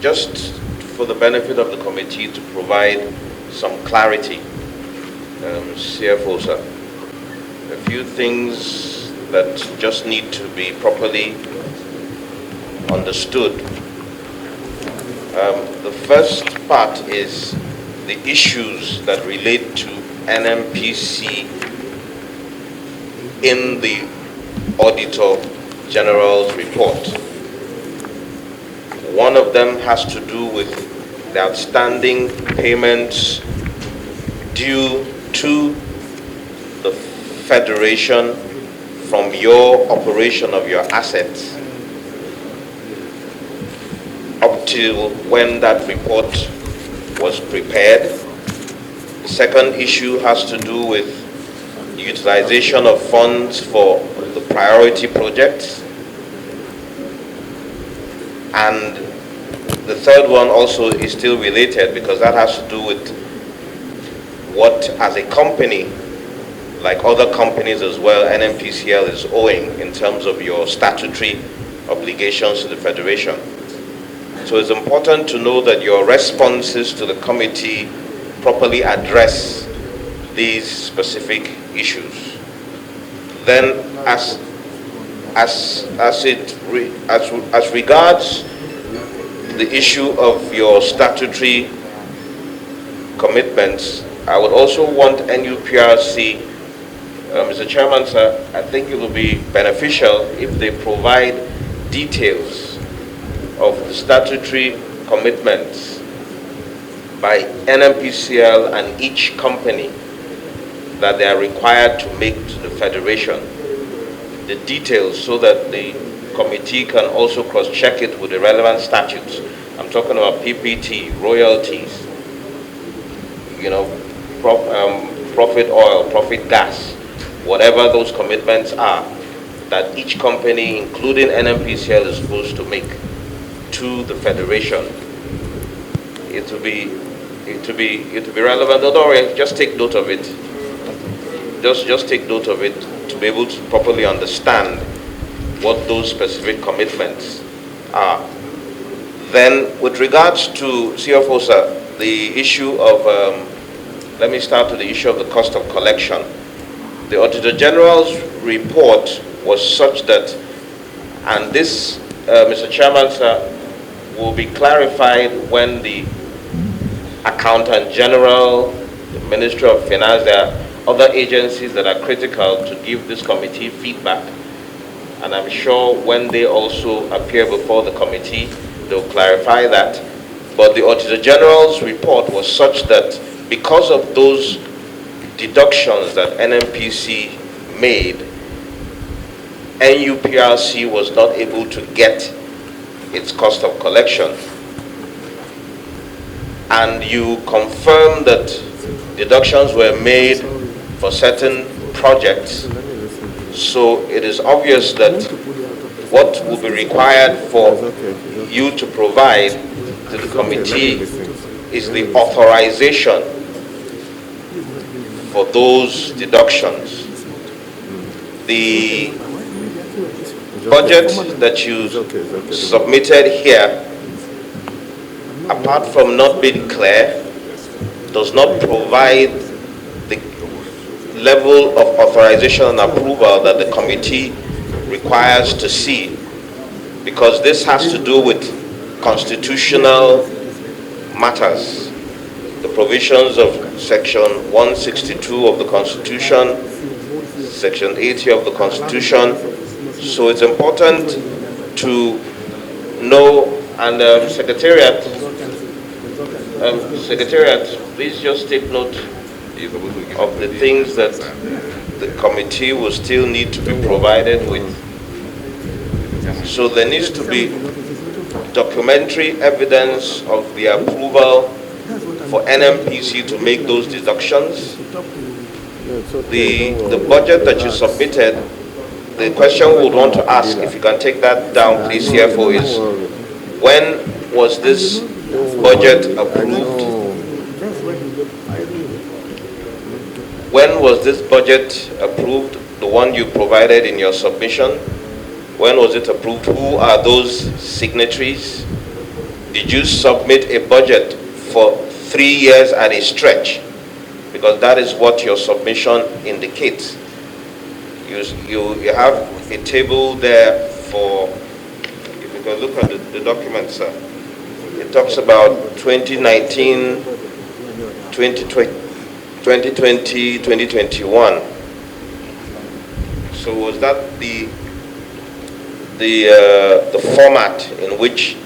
just for the benefit of the committee to provide some clarity, CFO sir, a few things that just need to be properly understood. The first part is the issues that relate to NNPC in the Auditor General's report. One of them has to do with the outstanding payments due to the Federation from your operation of your assets up till when that report was prepared. The second issue has to do with the utilization of funds for the priority projects. And the third one also is still related, because that has to do with what, as a company, like other companies as well, NNPCL is owing in terms of your statutory obligations to the Federation. So it's important to know that your responses to the committee properly address these specific issues. Then, as regards the issue of your statutory commitments, I would also want NUPRC, Mr. Chairman, sir, I think it will be beneficial if they provide details of the statutory commitments by NNPCL and each company that they are required to make to the Federation. The details, so that the committee can also cross-check it with the relevant statutes. I'm talking about PPT, royalties, profit oil, profit gas, whatever those commitments are that each company, including NNPCL, is supposed to make to the Federation. It will be relevant. Don't worry, just take note of it. Just take note of it to be able to properly understand what those specific commitments are. Then, with regards to CFO, sir, the issue of, let me start with the issue of the cost of collection. The Auditor General's report was such that, and this, Mr. Chairman, sir, will be clarified when the Accountant General, the Ministry of Finance, there are other agencies that are critical to give this committee feedback. And I'm sure when they also appear before the committee, they'll clarify that. But the Auditor General's report was such that because of those deductions that NNPC made, NUPRC was not able to get its cost of collection. And you confirm that deductions were made for certain projects. So it is obvious that what will be required for you to provide to the committee is the authorization for those deductions. The budget that you submitted here, apart from not being clear, does not provide the level of authorization and approval that the committee requires to see, because this has to do with constitutional matters. The provisions of Section 162 of the Constitution, Section 80 of the Constitution. So it's important to know, and Secretariat, please just take note of the things that the committee will still need to be provided with. So there needs to be documentary evidence of the approval for NNPC to make those deductions. The budget that you submitted, the question we would want to ask, if you can take that down please, CFO, is when was this budget approved? When was this budget approved, the one you provided in your submission? When was it approved? Who are those signatories? Did you submit a budget for 3 years at a stretch? Because that is what your submission indicates. You have a table there for, if you can look at the document, sir. It talks about 2019, 2020, 2021. So was that the format in which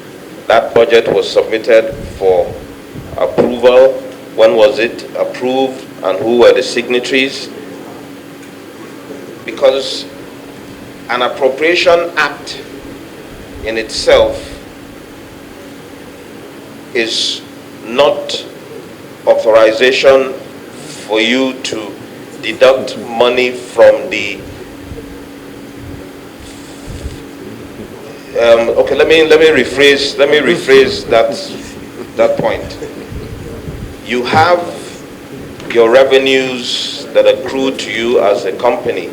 that budget was submitted for approval? When was it approved and who were the signatories? Because an appropriation act in itself is not authorization for you to deduct money from the okay, let me rephrase that point. You have your revenues that accrue to you as a company,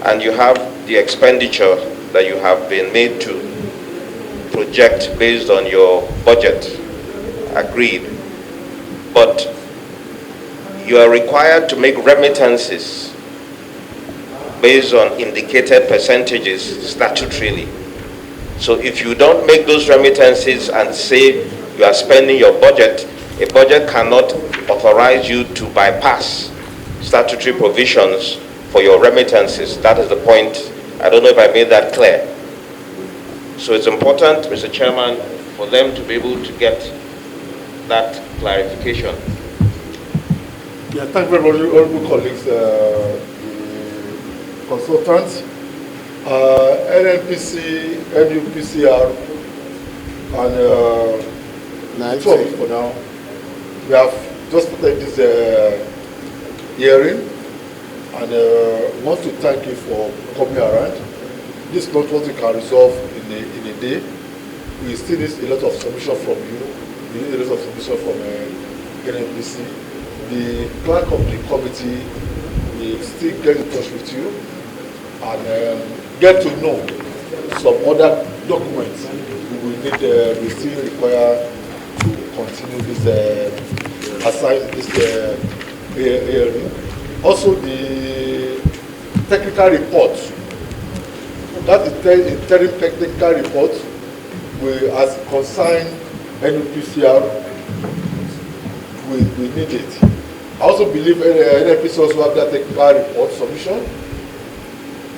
and you have the expenditure that you have been made to project based on your budget, agreed. But you are required to make remittances based on indicated percentages statutorily. So if you don't make those remittances and say you are spending your budget, a budget cannot authorize you to bypass statutory provisions for your remittances. That is the point. I don't know if I made that clear. So it's important, Mr. Chairman, for them to be able to get that clarification. Yeah, thank you very much, honorable colleagues, the consultants, NNPCL, and two of it for now. We have just started this hearing, and want to thank you for coming around. This is not what we can resolve in a day. We still need a lot of submission from you. We need a lot of submission from NNPC. The clerk of the committee will still get in touch with you and get to know some other documents we still require to continue this hearing. Also, the technical report. That interim technical report will, as concern NNPCL, we need it. I also believe NNPC also have that technical report submission.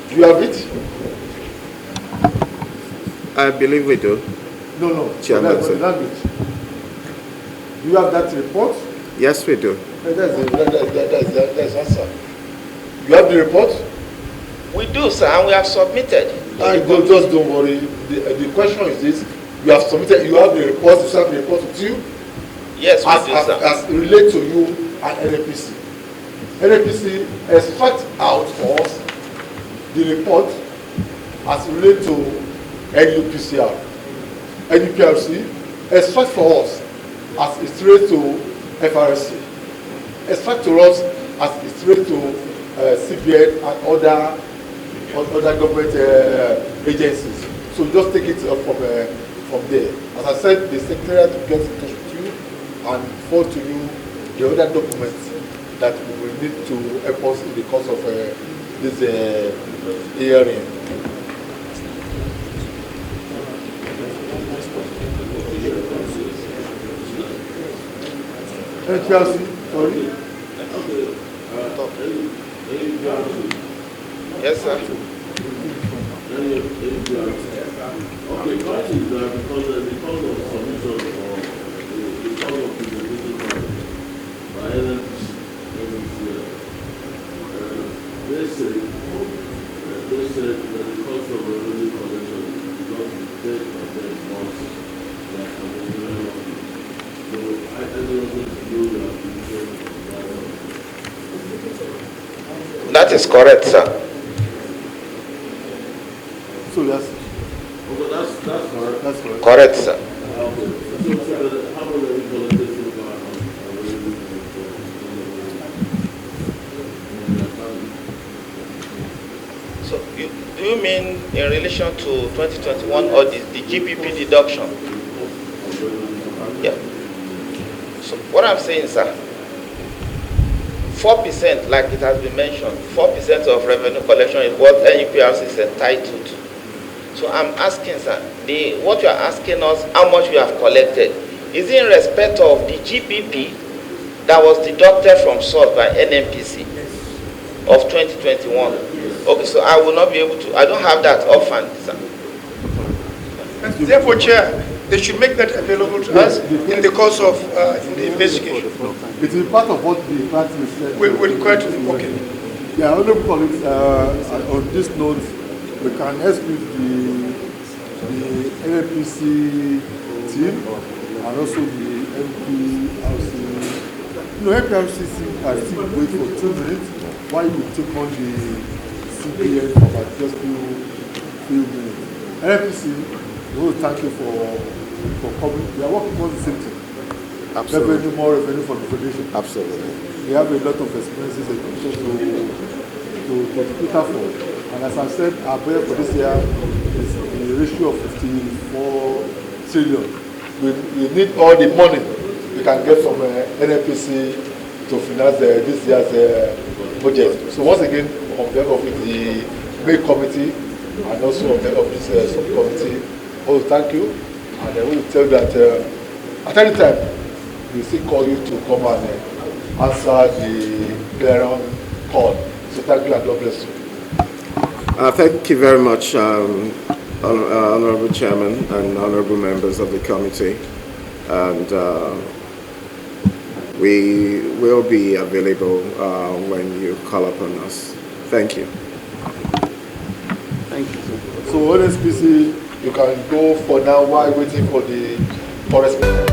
Do you have it? I believe we do. No. Chairman, Do you have that report? Yes, we do. That's answer. You have the report? We do, sir, and we have submitted. Just don't worry. The question is this: you have submitted. You have the report. You have the report with you. Yes, we do, sir. As relate to you and NNPC. NNPC extract out for us the report as relate to NUPCL. NUPRC extract for us as it's related to FRC. Extract to us as it's related to CBN and other government agencies. So just take it up from there. As I said, the secretariat will get in touch with you and forward to you the other documents that we will need to help us in the course of this hearing. Chelsea, sorry. Yes, sir. Okay, what is that? Because of submission or because of presentation by NNPCL, they said that the cost of revenue collection is not the take of the response that are available. So I don't know to do your application. That is correct, sir. So yes. Okay, that's correct. That's correct. Correct, sir. Okay. So how will we collect this So do you mean in relation to 2021 or the GPP deduction? Yeah. So what I'm saying, sir, 4%, like it has been mentioned, 4% of revenue collection is what NUPRC is entitled to. So I'm asking, sir, what you are asking us, how much we have collected, is it in respect of the GBP that was deducted from source by NNPC of 2021? Okay, so I will not be able to, I don't have that offhand, sir. And therefore, Chair, they should make that available to us in the course of the investigation. It is part of what the practice said. We'll require to, okay. Yeah, honorable colleagues, on this note, we can exclude the NNPC team and also the NPRC. You know, NPRC can still wait for 2 minutes while you take on the CPN for about just few minutes. NNPC, we want to thank you for coming. We are working on the same thing. Absolutely. Revenue, more revenue from the federation. Absolutely. We have a lot of expenses to cater for. And as I said, our budget for this year is the ratio of 54 trillion. We need all the money we can get from NNPC to finance this year's budget. So once again, on behalf of the main committee and also on behalf of this subcommittee, I will thank you, and I will tell you that at any time we still call you to come and answer the clearance call. So thank you and God bless you. Thank you very much, Honorable Chairman and Honorable members of the committee. And we will be available when you call upon us. Thank you. Thank you. So NNPC, you can go for now while waiting for the correspondence.